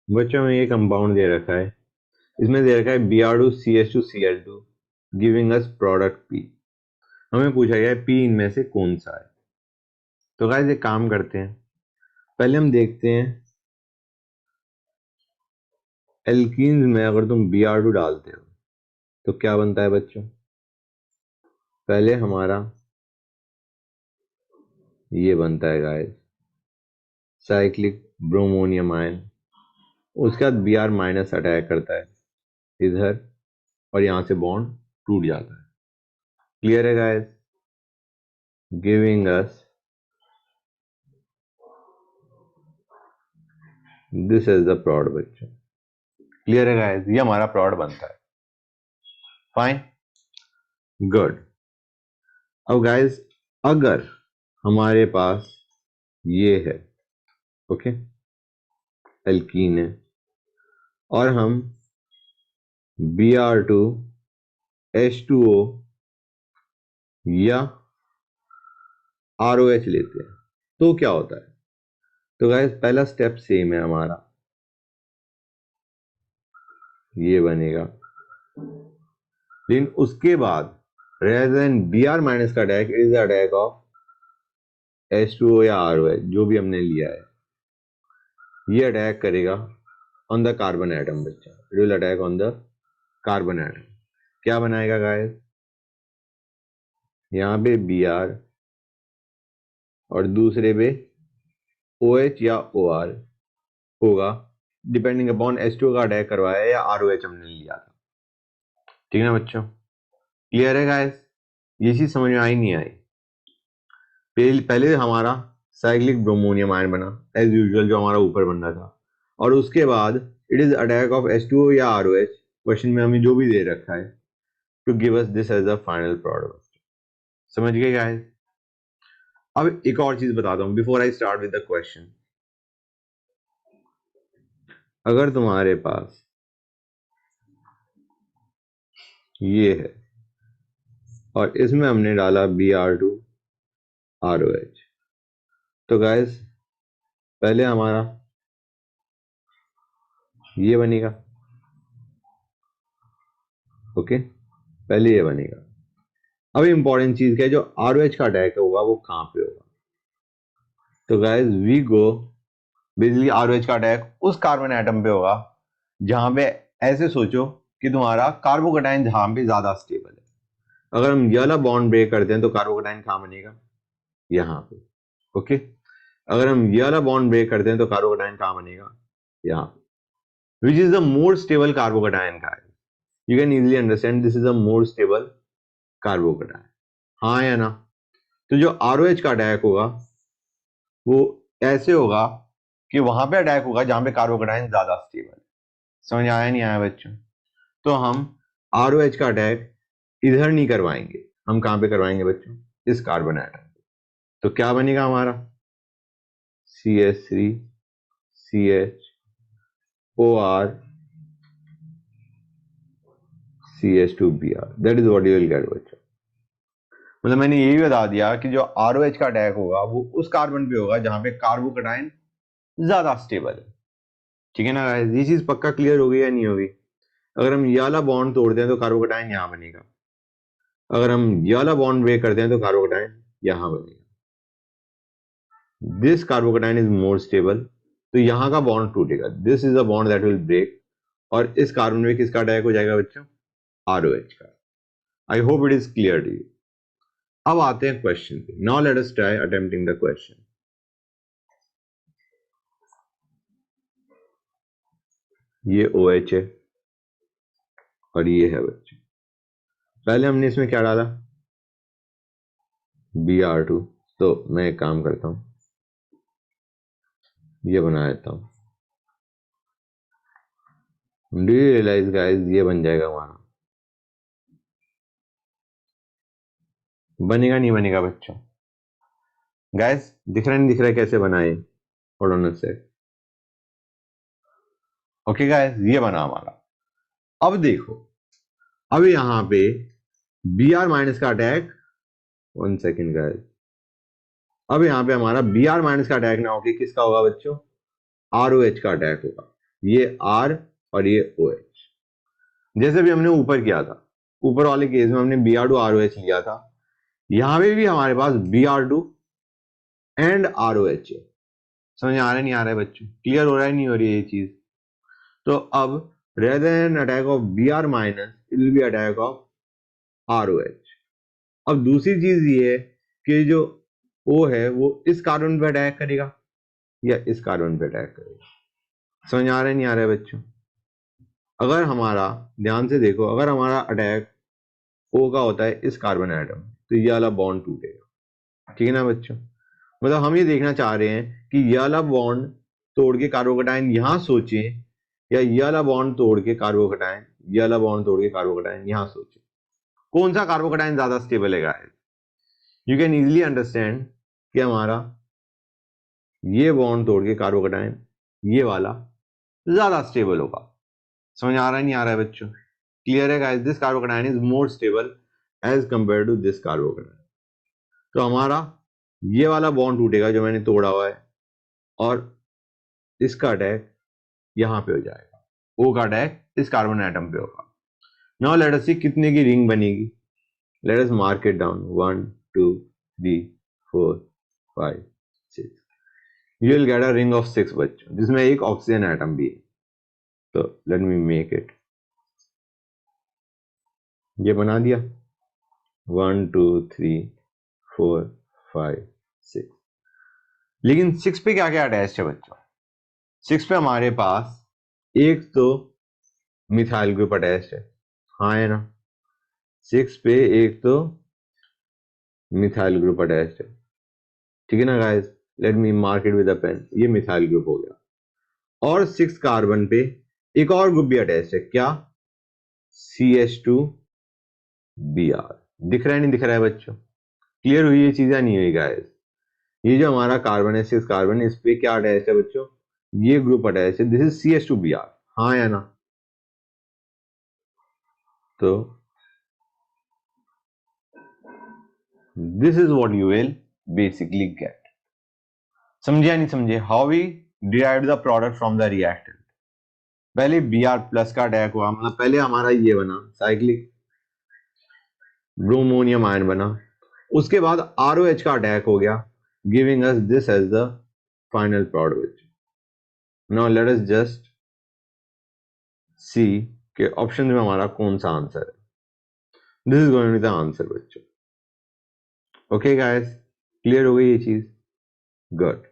बच्चों में ये कंपाउंड दे रखा है, इसमें दे रखा है Br2CH2Cl2 giving us product P। हमें पूछा गया है P इनमें से कौन सा है। तो गाइस एक काम करते हैं, पहले हम देखते हैं एल्कीन्स में अगर तुम Br2 डालते हो तो क्या बनता है बच्चों। पहले हमारा ये बनता है गाइस साइक्लिक ब्रोमोनियम आयन, उसके बाद Br माइनस अटैक करता है इधर और यहां से बॉन्ड टूट जाता है। क्लियर है guys, giving us this is the prod बच्चों। क्लियर है गाइस, ये हमारा प्रोड बनता है। Fine, good. अब गाइस अगर हमारे पास ये है, ओके, एल्कीन है और हम Br2H2O या ROH लेते हैं तो क्या होता है। तो गाइस पहला स्टेप सेम है हमारा, ये बनेगा, लेकिन उसके बाद रेदर देन Br माइनस का attack it is attack of H2O या ROH जो भी हमने लिया है, ये अटैक करेगा ऑन द कार्बन एटम बच्चा, it will attack on the carbon atom. क्या बनाएगा गाइस, यहाँ पे Br और दूसरे पे OH या OR होगा, डिपेंडिंग अपॉन H2O का अटैक करवाया या ROH हमने लिया था। ठीक है ना बच्चों, क्लियर है गाइस, ये चीज समझ में आई नहीं आई। पहले हमारा साइक्लिक ब्रोमोनियम आयन बना एज यूजुअल जो हमारा ऊपर बन रहा था, और उसके बाद it is attack of H2O या ROH, क्वेश्चन में हमें जो भी दे रखा है, to give us this as a final product. समझ गए गाइस। अब एक और चीज बताता हूं before I start with the question. अगर तुम्हारे पास ये है और इसमें हमने डाला Br2ROH, तो गाइस पहले हमारा ये बनेगा, ओके, पहले ये बनेगा। अब इंपॉर्टेंट चीज क्या है, जो ROH का अटैक होगा वो कहां पे होगा। तो guys we go, basically ROH का अटैक उस कार्बन एटम पे होगा जहां पे, ऐसे सोचो कि तुम्हारा कार्बोकेटाइन जहां पे ज्यादा स्टेबल है। अगर हम ये वाला बॉन्ड ब्रेक करते हैं तो कार्बोकेटाइन कहां बनेगा, यहाँ पे, ओके। अगर हम ये वाला बॉन्ड ब्रेक करते हैं तो कार्बोकेटाइन कहां बनेगा, यहाँ पे, which is the more stable carbocation का। You can easily understand this is a more stable carbocation, हाँ या ना। तो जो ROH का अटैक होगा वो ऐसे होगा कि वहां पे अटैक होगा जहां पे कार्बोकेटाइन ज्यादा स्टेबल है। समझ आया नहीं आया बच्चों। तो हम ROH का अटैक इधर नहीं करवाएंगे, हम कहां पे करवाएंगे बच्चों, इस कार्बन एटम पे। तो क्या बनेगा हमारा CH3CHOR CH2Br, that is what you will get बच्चों। मतलब मैंने ये भी बता दिया कि जो ROH का अटैक होगा वो उस कार्बन पे होगा जहां पे कार्बोकेटाइन ज्यादा स्टेबल है। ठीक है ना गाइस, ये चीज पक्का क्लियर हो गई या नहीं होगी। अगर हम ये वाला बॉन्ड तोड़ते हैं तो कार्बोकेटाइन यहां बनेगा, अगर हम ये वाला बॉन्ड ब्रेक करते हैं तो कार्बोकेटाइन यहां बनेगा। This carbocation is more stable, तो यहां का बॉन्ड टूटेगा, this is a bond that will break, और इस कार्बन में किसका अटैक हो जाएगा बच्चों, ROH का। I hope it is clear to you. अब आते हैं क्वेश्चन पे, now let us try attempting the question. ये OH है और ये है बच्चों, पहले हमने इसमें क्या डाला Br2, तो मैं एक काम करता हूं, ये बना देता हूं। डू यू रियलाइज गाइस ये बन जाएगा हमारा, बनेगा नहीं बनेगा बच्चों। गाइस दिख रहा नहीं दिख रहा है कैसे बनाए, hold on a sec. Okay guys ये बना हमारा। अब देखो, अब यहां पे Br माइनस का अटैक, 1 सेकेंड गाइस, अब यहां पे हमारा Br माइनस का अटैक ना होके किसका होगा बच्चों, ROH का अटैक होगा। ये R और ये OH। जैसे भी हमने ऊपर किया था, ऊपर वाले केस में हमने Br2 ROH लिया था, यहां पे भी हमारे पास Br2 एंड ROH है। समझ आ रहा है नहीं आ रहा है बच्चों? क्लियर हो रहा है नहीं हो रही है ये चीज? तो अब rather than attack of Br minus, it will be attack of ROH। अब दूसरी चीज ये है कि जो O है वो इस कार्बन पे अटैक करेगा या इस कार्बन पे अटैक करेगा। समझ आ रहा है नहीं आ रहा है बच्चों? अगर हमारा, ध्यान से देखो, अगर हमारा अटैक O का होता है इस कार्बन एटम, तो ये वाला बॉन्ड टूटेगा। ठीक है ना बच्चों? मतलब हम ये देखना चाह रहे हैं कि ये वाला बॉन्ड तोड़ के कार्बोकटायन यहां सोचें, या ये वाला बॉन्ड तोड़ के कार्बोकटायन, ये वाला बॉन्ड तोड़ के कार्बोकटायन यहां सोचें। कौन सा कार्बोकटायन ज्यादा स्टेबल है guys? You can easily understand कि हमारा ये बॉन्ड तोड़ के कार्बोकटायन ये वाला ज्यादा स्टेबल होगा। समझ आ रहा है नहीं आ रहा है बच्चों? क्लियर है guys? This carbocation is more stable as compare to this carbocation. तो हमारा ये वाला बॉन्ड टूटेगा जो मैंने तोड़ा हुआ है, और इसका अटैक यहां पे हो जाएगा। ओ का अटैक इस कार्बन एटम पे होगा। नाउ लेट अस सी कितने की रिंग बनेगी। Let us mark it down, 1 2 3 4 5 6। You will get a ring of 6 बच्चों, जिसमें एक ऑक्सीजन एटम भी है। तो लेट मी मेक इट। ये बना दिया, 1 2 3 4 5 6। लेकिन 6 पे क्या क्या अटैच है बच्चों? 6 पे हमारे पास एक तो मिथाइल ग्रुप अटैच है, हाँ है ना? 6 पे एक तो मिथाइल ग्रुप अटैच है। ठीक है ना guys? Let me mark it with a pen. ये मिथाइल ग्रुप हो गया। और 6 कार्बन पे एक और ग्रुप भी अटैच है, क्या? CH2Br। दिख रहा है नहीं दिख रहा है बच्चों? क्लियर हुई ये चीजें नहीं हुई गाइस? ये जो हमारा कार्बन है, 6 कार्बन, इस पे क्या अटैच है बच्चों? ये ग्रुप अटैच है, दिस इज CH2Br, हाँ या ना? तो this is what you will basically get. समझे या नहीं समझे? How we derive the product from the reactant. पहले Br प्लस का अटैक हुआ, मतलब पहले हमारा ये बना साइक्लिक ब्रोमोनियम आयन बना, उसके बाद ROH का अटैक हो गया, giving us this as the final product. Now let us just see के ऑप्शन में हमारा कौन सा आंसर है। This is going to be the answer बच्चों। ओके गाइस, क्लियर हो गई ये चीज? गुड।